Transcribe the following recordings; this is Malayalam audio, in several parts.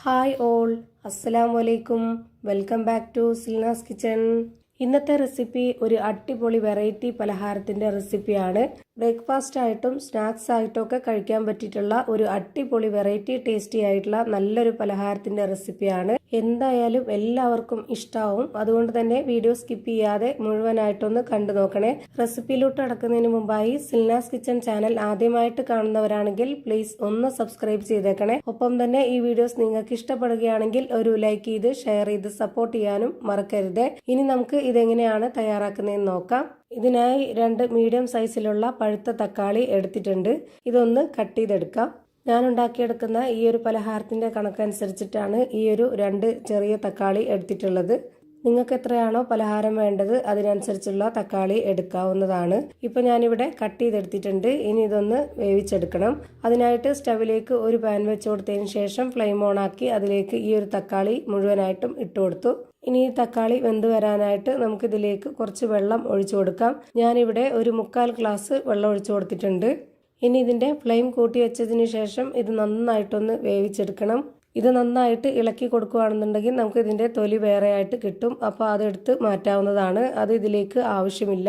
ഹായ് ഓൾ, അസ്സലാമു അലൈക്കും. Welcome back to Silna's kitchen. ഇന്നത്തെ റെസിപ്പി ഒരു അടിപൊളി വെറൈറ്റി പലഹാരത്തിൻ്റെ റെസിപ്പിയാണ്. ബ്രേക്ക്ഫാസ്റ്റ് ആയിട്ടും സ്നാക്സ് ആയിട്ടും ഒക്കെ കഴിക്കാൻ പറ്റിയിട്ടുള്ള ഒരു അടിപൊളി വെറൈറ്റി ടേസ്റ്റി ആയിട്ടുള്ള നല്ലൊരു പലഹാരത്തിൻ്റെ റെസിപ്പിയാണ്. എന്തായാലും എല്ലാവർക്കും ഇഷ്ടാവും. അതുകൊണ്ട് തന്നെ വീഡിയോ സ്കിപ്പ് ചെയ്യാതെ മുഴുവനായിട്ടൊന്ന് കണ്ടു നോക്കണേ. റെസിപ്പിയിലോട്ട് കടക്കുന്നതിന് മുമ്പായി സിൽനാസ് കിച്ചൺ ചാനൽ ആദ്യമായിട്ട് കാണുന്നവരാണെങ്കിൽ പ്ലീസ് ഒന്ന് സബ്സ്ക്രൈബ് ചെയ്തേക്കണേ. ഒപ്പം തന്നെ ഈ വീഡിയോസ് നിങ്ങൾക്ക് ഇഷ്ടപ്പെടുകയാണെങ്കിൽ ഒരു ലൈക്ക് ചെയ്ത് ഷെയർ ചെയ്ത് സപ്പോർട്ട് ചെയ്യാനും മറക്കരുത്. ഇനി നമുക്ക് ഇതെങ്ങനെയാണ് തയ്യാറാക്കുന്നതെന്ന് നോക്കാം. ഇതിനായി 2 മീഡിയം സൈസിലുള്ള പഴുത്ത തക്കാളി എടുത്തിട്ടുണ്ട്. ഇതൊന്ന് കട്ട് ചെയ്തെടുക്കാം. ഞാൻ ഉണ്ടാക്കിയെടുക്കുന്ന ഈ ഒരു പലഹാരത്തിൻ്റെ കണക്കനുസരിച്ചിട്ടാണ് ഈ ഒരു 2 ചെറിയ തക്കാളി എടുത്തിട്ടുള്ളത്. നിങ്ങൾക്ക് എത്രയാണോ പലഹാരം വേണ്ടത് അതിനനുസരിച്ചുള്ള തക്കാളി എടുക്കാവുന്നതാണ്. ഇപ്പം ഞാനിവിടെ കട്ട് ചെയ്തെടുത്തിട്ടുണ്ട്. ഇനി ഇതൊന്ന് വേവിച്ചെടുക്കണം. അതിനായിട്ട് സ്റ്റവിലേക്ക് ഒരു പാൻ വെച്ച് കൊടുത്തതിന് ശേഷം ഫ്ലെയിം ഓൺ ആക്കി അതിലേക്ക് ഈ ഒരു തക്കാളി മുഴുവനായിട്ടും ഇട്ട് കൊടുത്തു. ഇനി ഈ തക്കാളി വെന്ത് വരാനായിട്ട് നമുക്കിതിലേക്ക് കുറച്ച് വെള്ളം ഒഴിച്ചു കൊടുക്കാം. ഞാനിവിടെ ഒരു 1/4 ഗ്ലാസ് വെള്ളം ഒഴിച്ചു കൊടുത്തിട്ടുണ്ട്. ഇനി ഇതിൻ്റെ ഫ്ലെയിം കൂട്ടി വെച്ചതിന് ശേഷം ഇത് നന്നായിട്ടൊന്ന് വേവിച്ചെടുക്കണം. ഇത് നന്നായിട്ട് ഇളക്കി കൊടുക്കുകയാണെന്നുണ്ടെങ്കിൽ നമുക്ക് ഇതിൻ്റെ തൊലി വേറെ ആയിട്ട് കിട്ടും. അപ്പോൾ അതെടുത്ത് മാറ്റാവുന്നതാണ്. അത് ഇതിലേക്ക് ആവശ്യമില്ല.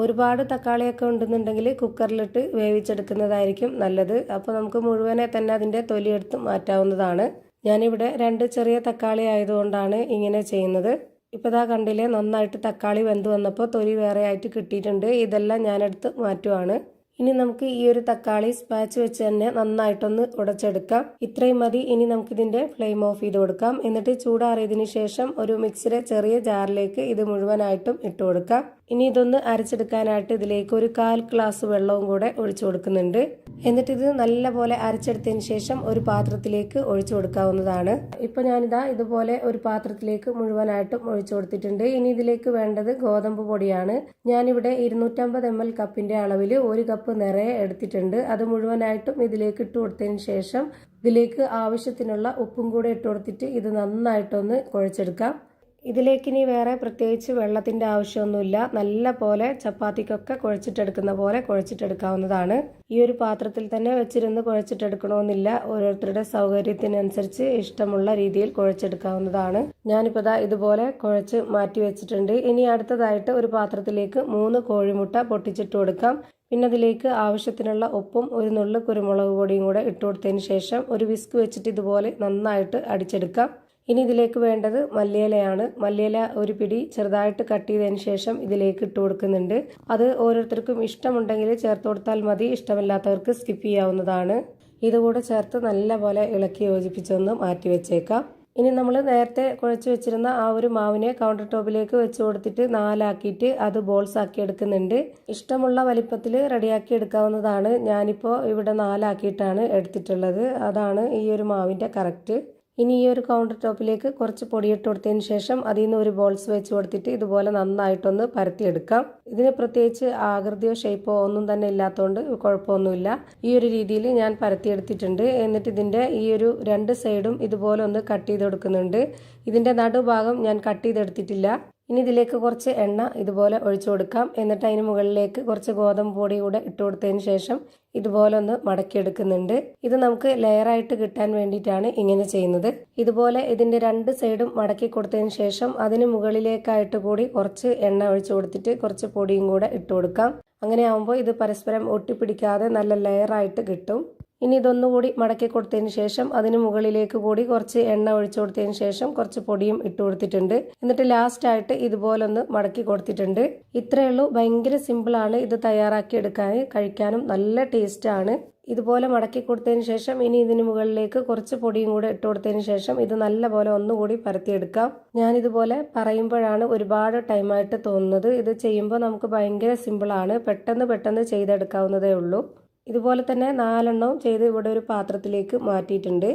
ഒരുപാട് തക്കാളിയൊക്കെ ഉണ്ടെന്നുണ്ടെങ്കിൽ കുക്കറിലിട്ട് വേവിച്ചെടുക്കുന്നതായിരിക്കും നല്ലത്. അപ്പോൾ നമുക്ക് മുഴുവനെ തന്നെ അതിൻ്റെ തൊലി എടുത്ത് മാറ്റാവുന്നതാണ്. ഞാനിവിടെ 2 ചെറിയ തക്കാളി ആയതുകൊണ്ടാണ് ഇങ്ങനെ ചെയ്യുന്നത്. ഇപ്പോൾ ഇതാ കണ്ടില്ലേ, നന്നായിട്ട് തക്കാളി വെന്ത് വന്നപ്പോൾ തൊലി വേറെ ആയിട്ട് കിട്ടിയിട്ടുണ്ട്. ഇതെല്ലാം ഞാനെടുത്ത് മാറ്റുവാണ്. ഇനി നമുക്ക് ഈ ഒരു തക്കാളി സ്പാച്ച് വെച്ച് തന്നെ നന്നായിട്ടൊന്ന് ഉടച്ചെടുക്കാം. ഇത്രയും മതി. ഇനി നമുക്കിതിൻ്റെ ഫ്ലെയിം ഓഫ് ചെയ്ത് കൊടുക്കാം. എന്നിട്ട് ചൂടാറിയതിന് ശേഷം ഒരു മിക്സിയുടെ ചെറിയ ജാറിലേക്ക് ഇത് മുഴുവനായിട്ടും ഇട്ട് കൊടുക്കാം. ഇനി ഇതൊന്ന് അരച്ചെടുക്കാനായിട്ട് ഇതിലേക്ക് ഒരു 1/4 ഗ്ലാസ് വെള്ളവും കൂടെ ഒഴിച്ചു കൊടുക്കുന്നുണ്ട്. എന്നിട്ട് ഇത് നല്ലപോലെ അരച്ചെടുത്തതിന് ശേഷം ഒരു പാത്രത്തിലേക്ക് ഒഴിച്ചു കൊടുക്കാവുന്നതാണ്. ഇപ്പോൾ ഞാനിതാ ഇതുപോലെ ഒരു പാത്രത്തിലേക്ക് മുഴുവനായിട്ടും ഒഴിച്ചു കൊടുത്തിട്ടുണ്ട്. ഇനി ഇതിലേക്ക് വേണ്ടത് ഗോതമ്പ് പൊടിയാണ്. ഞാനിവിടെ 250 ml കപ്പിൻ്റെ അളവിൽ 1 കപ്പ് നിറയെ എടുത്തിട്ടുണ്ട്. അത് മുഴുവനായിട്ടും ഇതിലേക്ക് ഇട്ട് കൊടുത്തതിന് ശേഷം ഇതിലേക്ക് ആവശ്യത്തിനുള്ള ഉപ്പും കൂടെ ഇട്ട് കൊടുത്തിട്ട് ഇത് നന്നായിട്ടൊന്ന് കുഴച്ചെടുക്കാം. ഇതിലേക്ക് ഇനി വേറെ പ്രത്യേകിച്ച് വെള്ളത്തിൻ്റെ ആവശ്യമൊന്നുമില്ല. നല്ല പോലെ ചപ്പാത്തിക്കൊക്കെ കുഴച്ചിട്ടെടുക്കുന്ന പോലെ കുഴച്ചിട്ടെടുക്കാവുന്നതാണ്. ഈ ഒരു പാത്രത്തിൽ തന്നെ വെച്ചിരുന്ന് കുഴച്ചിട്ടെടുക്കണമെന്നില്ല. ഓരോരുത്തരുടെ സൗകര്യത്തിനനുസരിച്ച് ഇഷ്ടമുള്ള രീതിയിൽ കുഴച്ചെടുക്കാവുന്നതാണ്. ഞാനിപ്പോൾ ഇതുപോലെ കുഴച്ച് മാറ്റി വെച്ചിട്ടുണ്ട്. ഇനി അടുത്തതായിട്ട് ഒരു പാത്രത്തിലേക്ക് 3 കോഴിമുട്ട പൊട്ടിച്ചിട്ട് കൊടുക്കാം. പിന്നെ അതിലേക്ക് ആവശ്യത്തിനുള്ള ഉപ്പും ഒരു നുള്ളു കുരുമുളക് പൊടിയും കൂടെ ഇട്ട് കൊടുത്തതിന് ശേഷം ഒരു വിസ്ക് വെച്ചിട്ട് ഇതുപോലെ നന്നായിട്ട് അടിച്ചെടുക്കാം. ഇനി ഇതിലേക്ക് വേണ്ടത് മല്ലിയിലയാണ്. മല്ലിയില ഒരു പിടി ചെറുതായിട്ട് കട്ട് ചെയ്തതിന് ശേഷം ഇതിലേക്ക് ഇട്ട് കൊടുക്കുന്നുണ്ട്. അത് ഓരോരുത്തർക്കും ഇഷ്ടമുണ്ടെങ്കിൽ ചേർത്ത് കൊടുത്താൽ മതി. ഇഷ്ടമില്ലാത്തവർക്ക് സ്കിപ്പ് ചെയ്യാവുന്നതാണ്. ഇതുകൂടെ ചേർത്ത് നല്ലപോലെ ഇളക്കി യോജിപ്പിച്ചൊന്ന് മാറ്റി വെച്ചേക്കാം. ഇനി നമ്മൾ നേരത്തെ കുഴച്ച് വെച്ചിരുന്ന ആ ഒരു മാവിനെ കൗണ്ടർ ടോപ്പിലേക്ക് വെച്ച് കൊടുത്തിട്ട് 4 ആക്കിയിട്ട് അത് ബോൾസ് ആക്കി എടുക്കുന്നുണ്ട്. ഇഷ്ടമുള്ള വലിപ്പത്തിൽ റെഡിയാക്കി എടുക്കാവുന്നതാണ്. ഞാനിപ്പോൾ ഇവിടെ 4 ആക്കിയിട്ടാണ് എടുത്തിട്ടുള്ളത്. അതാണ് ഈ ഒരു മാവിൻ്റെ കറക്റ്റ്. ഇനി ഈ ഒരു കൗണ്ടർ ടോപ്പിലേക്ക് കുറച്ച് പൊടിയിട്ട് കൊടുത്തതിന് ശേഷം അതിൽ നിന്ന് ഒരു ബോൾസ് വെച്ച് കൊടുത്തിട്ട് ഇതുപോലെ നന്നായിട്ടൊന്ന് പരത്തിയെടുക്കാം. ഇതിന് പ്രത്യേകിച്ച് ആകൃതിയോ ഷേപ്പോ ഒന്നും തന്നെ ഇല്ലാത്തതുകൊണ്ട് കുഴപ്പമൊന്നുമില്ല. ഈ ഒരു രീതിയിൽ ഞാൻ പരത്തിയെടുത്തിട്ടുണ്ട്. എന്നിട്ട് ഇതിൻ്റെ ഈ ഒരു 2 സൈഡും ഇതുപോലെ ഒന്ന് കട്ട് ചെയ്ത് കൊടുക്കുന്നുണ്ട്. ഇതിൻ്റെ നടുഭാഗം ഞാൻ കട്ട് ചെയ്തെടുത്തിട്ടില്ല. ഇനി ഇതിലേക്ക് കുറച്ച് എണ്ണ ഇതുപോലെ ഒഴിച്ചു കൊടുക്കാം. എന്നിട്ട് അതിന് മുകളിലേക്ക് കുറച്ച് ഗോതമ്പ് പൊടി കൂടെ ഇട്ട് കൊടുത്തതിന് ശേഷം ഇതുപോലെ ഒന്ന് മടക്കിയെടുക്കുന്നുണ്ട്. ഇത് നമുക്ക് ലെയറായിട്ട് കിട്ടാൻ വേണ്ടിയിട്ടാണ് ഇങ്ങനെ ചെയ്യുന്നത്. ഇതുപോലെ ഇതിൻ്റെ 2 സൈഡും മടക്കി കൊടുത്തതിന് ശേഷം അതിന് മുകളിലേക്കായിട്ട് കൂടി കുറച്ച് എണ്ണ ഒഴിച്ചു കൊടുത്തിട്ട് കുറച്ച് പൊടിയും കൂടെ ഇട്ട് കൊടുക്കാം. അങ്ങനെ ആകുമ്പോൾ ഇത് പരസ്പരം ഒട്ടിപ്പിടിക്കാതെ നല്ല ലെയറായിട്ട് കിട്ടും. ഇനി ഇതൊന്നുകൂടി മടക്കി കൊടുത്തതിന് ശേഷം അതിന് മുകളിലേക്ക് കൂടി കുറച്ച് എണ്ണ ഒഴിച്ചു കൊടുത്തതിന് ശേഷം കുറച്ച് പൊടിയും ഇട്ട് കൊടുത്തിട്ടുണ്ട്. എന്നിട്ട് ലാസ്റ്റ് ആയിട്ട് ഇതുപോലെ ഒന്ന് മടക്കി കൊടുത്തിട്ടുണ്ട്. ഇത്രയേ ഉള്ളൂ. ഭയങ്കര സിമ്പിളാണ് ഇത് തയ്യാറാക്കി എടുക്കാൻ. കഴിക്കാനും നല്ല ടേസ്റ്റാണ്. ഇതുപോലെ മടക്കി കൊടുത്തതിന് ശേഷം ഇനി ഇതിന് മുകളിലേക്ക് കുറച്ച് പൊടിയും കൂടെ ഇട്ട് കൊടുത്തതിന് ശേഷം ഇത് നല്ലപോലെ ഒന്നുകൂടി പരത്തിയെടുക്കാം. ഞാനിതുപോലെ പറയുമ്പോഴാണ് ഒരുപാട് ടൈമായിട്ട് തോന്നുന്നത്. ഇത് ചെയ്യുമ്പോൾ നമുക്ക് ഭയങ്കര സിമ്പിളാണ്. പെട്ടെന്ന് ചെയ്തെടുക്കാവുന്നതേ ഉള്ളൂ. ഇതുപോലെ തന്നെ 4 എണ്ണവും ചെയ്ത് ഇവിടെ ഒരു പാത്രത്തിലേക്ക് മാറ്റിയിട്ടുണ്ട്.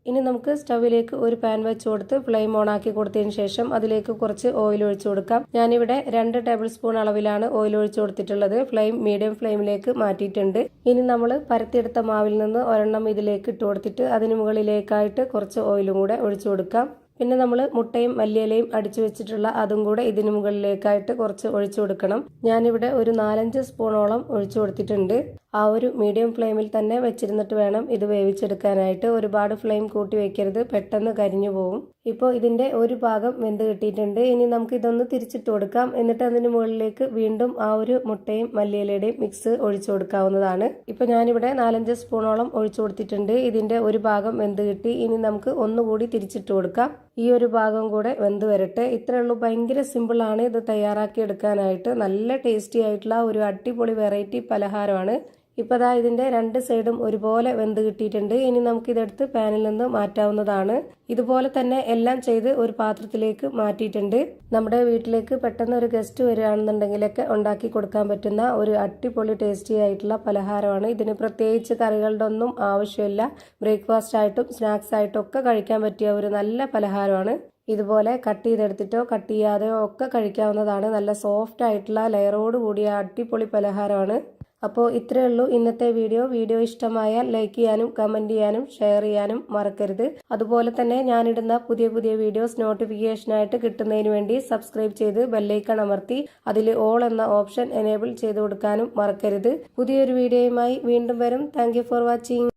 ഇനി നമുക്ക് സ്റ്റവിലേക്ക് ഒരു പാൻ വെച്ച് കൊടുത്ത് ഫ്ലെയിം ഓൺ ആക്കി കൊടുത്തതിന് ശേഷം അതിലേക്ക് കുറച്ച് ഓയിൽ ഒഴിച്ചു കൊടുക്കാം. ഞാനിവിടെ 2 ടേബിൾ സ്പൂൺ അളവിലാണ് ഓയിൽ ഒഴിച്ചു കൊടുത്തിട്ടുള്ളത്. ഫ്ലെയിം മീഡിയം ഫ്ലെയിമിലേക്ക് മാറ്റിയിട്ടുണ്ട്. ഇനി നമ്മൾ പരത്തിയെടുത്ത മാവിൽ നിന്ന് ഒരെണ്ണം ഇതിലേക്ക് ഇട്ട് കൊടുത്തിട്ട് അതിന് മുകളിലേക്കായിട്ട് കുറച്ച് ഓയിലും കൂടെ ഒഴിച്ചു കൊടുക്കാം. പിന്നെ നമ്മൾ മുട്ടയും മല്ലിയിലയും അടിച്ചു വെച്ചിട്ടുള്ള അതും കൂടെ ഇതിന് മുകളിലേക്കായിട്ട് കുറച്ച് ഒഴിച്ചു കൊടുക്കണം. ഞാനിവിടെ ഒരു 4-5 സ്പൂണോളം ഒഴിച്ചു കൊടുത്തിട്ടുണ്ട്. ആ ഒരു മീഡിയം ഫ്ലെയിമിൽ തന്നെ വെച്ചിരുന്നിട്ട് വേണം ഇത് വേവിച്ചെടുക്കാനായിട്ട്. ഒരുപാട് ഫ്ലെയിം കൂട്ടി വെക്കരുത്, പെട്ടെന്ന് കരിഞ്ഞു പോകും. ഇപ്പോൾ ഇതിൻ്റെ ഒരു ഭാഗം വെന്ത് കിട്ടിയിട്ടുണ്ട്. ഇനി നമുക്ക് ഇതൊന്ന് തിരിച്ചിട്ട് കൊടുക്കാം. എന്നിട്ട് അതിന് മുകളിലേക്ക് വീണ്ടും ആ ഒരു മുട്ടയും മല്ലിയിലയുടെയും മിക്സ് ഒഴിച്ചു കൊടുക്കാവുന്നതാണ്. ഇപ്പോൾ ഞാനിവിടെ 4-5 സ്പൂണോളം ഒഴിച്ചു കൊടുത്തിട്ടുണ്ട്. ഇതിൻ്റെ ഒരു ഭാഗം വെന്ത് കിട്ടി. ഇനി നമുക്ക് ഒന്നുകൂടി തിരിച്ചിട്ട് കൊടുക്കാം. ഈ ഒരു ഭാഗം കൂടെ വെന്ത് വരട്ടെ. ഇത്രയേ ഉള്ളൂ. ഭയങ്കര സിമ്പിളാണ് ഇത് തയ്യാറാക്കി എടുക്കാനായിട്ട്. നല്ല ടേസ്റ്റി ആയിട്ടുള്ള ഒരു അടിപൊളി വെറൈറ്റി പലഹാരമാണ്. ഇപ്പോൾ ദാ ഇതിൻ്റെ 2 സൈഡും ഒരുപോലെ വെന്ത് കിട്ടിയിട്ടുണ്ട്. ഇനി നമുക്കിതെടുത്ത് പാനിൽ നിന്ന് മാറ്റാവുന്നതാണ്. ഇതുപോലെ തന്നെ എല്ലാം ചെയ്ത് ഒരു പാത്രത്തിലേക്ക് മാറ്റിയിട്ടുണ്ട്. നമ്മുടെ വീട്ടിലേക്ക് പെട്ടെന്ന് ഒരു ഗസ്റ്റ് വരികയാണെന്നുണ്ടെങ്കിലൊക്കെ ഉണ്ടാക്കി കൊടുക്കാൻ പറ്റുന്ന ഒരു അടിപൊളി ടേസ്റ്റി ആയിട്ടുള്ള പലഹാരമാണ്. ഇതിന് പ്രത്യേകിച്ച് കറികളുടെ ഒന്നും ആവശ്യമില്ല. ബ്രേക്ക്ഫാസ്റ്റ് ആയിട്ടും സ്നാക്സ് ആയിട്ടും ഒക്കെ കഴിക്കാൻ പറ്റിയ ഒരു നല്ല പലഹാരമാണ്. ഇതുപോലെ കട്ട് ചെയ്തെടുത്തിട്ടോ കട്ട് ചെയ്യാതെയോ ഒക്കെ കഴിക്കാവുന്നതാണ്. നല്ല സോഫ്റ്റ് ആയിട്ടുള്ള ലെയറോട് കൂടിയ അടിപൊളി പലഹാരമാണ്. അപ്പോൾ ഇത്രയേ ഉള്ളൂ ഇന്നത്തെ വീഡിയോ ഇഷ്ടമായാൽ ലൈക്ക് ചെയ്യാനും കമൻറ്റ് ചെയ്യാനും ഷെയർ ചെയ്യാനും മറക്കരുത്. അതുപോലെ തന്നെ ഞാനിടുന്ന പുതിയ വീഡിയോസ് നോട്ടിഫിക്കേഷനായിട്ട് കിട്ടുന്നതിന് വേണ്ടി സബ്സ്ക്രൈബ് ചെയ്ത് ബെല്ലൈക്കൺ അമർത്തി അതിൽ ഓൾ എന്ന ഓപ്ഷൻ എനേബിൾ ചെയ്ത് കൊടുക്കാനും മറക്കരുത്. പുതിയൊരു വീഡിയോയുമായി വീണ്ടും വരും. Thank you for watching.